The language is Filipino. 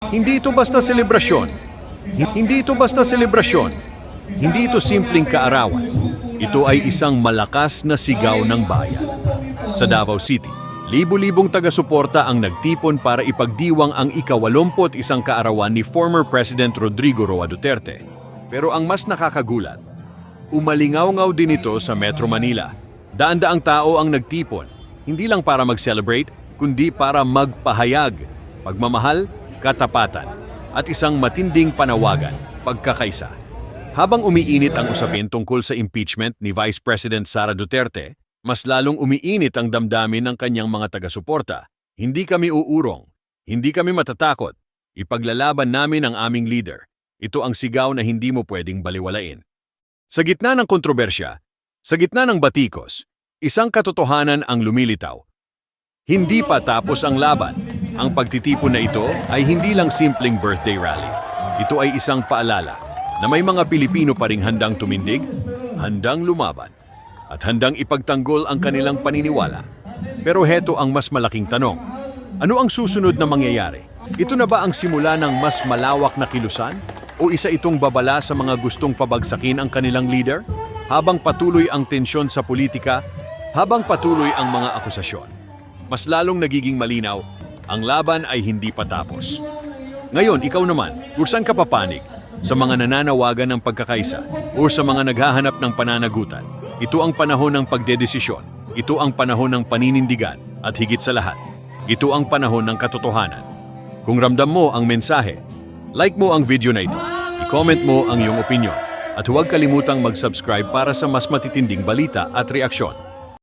Hindi ito basta selebrasyon. Hindi ito basta selebrasyon. Hindi ito simpleng kaarawan. Ito ay isang malakas na sigaw ng bayan. Sa Davao City, libu-libong taga-suporta ang nagtipon para ipagdiwang ang ika-81 kaarawan ni former President Rodrigo Roa Duterte. Pero ang mas nakakagulat, umalingaw-ngaw din ito sa Metro Manila. Daan-daang tao ang nagtipon, hindi lang para mag-celebrate, kundi para magpahayag, pagmamahal, katapatan, at isang matinding panawagan, pagkakaisa. Habang umiinit ang usapin tungkol sa impeachment ni Vice President Sara Duterte, mas lalong umiinit ang damdamin ng kanyang mga taga-suporta. Hindi kami uurong, hindi kami matatakot. Ipaglalaban namin ang aming leader. Ito ang sigaw na hindi mo pwedeng baliwalain. Sa gitna ng kontrobersya, sa gitna ng batikos, isang katotohanan ang lumilitaw. Hindi pa tapos ang laban. Ang pagtitipon na ito ay hindi lang simpleng birthday rally. Ito ay isang paalala na may mga Pilipino pa ring handang tumindig, handang lumaban, at handang ipagtanggol ang kanilang paniniwala. Pero heto ang mas malaking tanong. Ano ang susunod na mangyayari? Ito na ba ang simula ng mas malawak na kilusan? O isa itong babala sa mga gustong pabagsakin ang kanilang leader? Habang patuloy ang tensyon sa politika, habang patuloy ang mga akusasyon, mas lalong nagiging malinaw, ang laban ay hindi pa tapos. Ngayon, ikaw naman, kung saan ka papanig? Sa mga nananawagan ng pagkakaisa o sa mga naghahanap ng pananagutan? Ito ang panahon ng pagdedesisyon. Ito ang panahon ng paninindigan. At higit sa lahat, ito ang panahon ng katotohanan. Kung ramdam mo ang mensahe, like mo ang video na ito, i-comment mo ang iyong opinyon, at huwag kalimutang mag-subscribe para sa mas matitinding balita at reaksyon.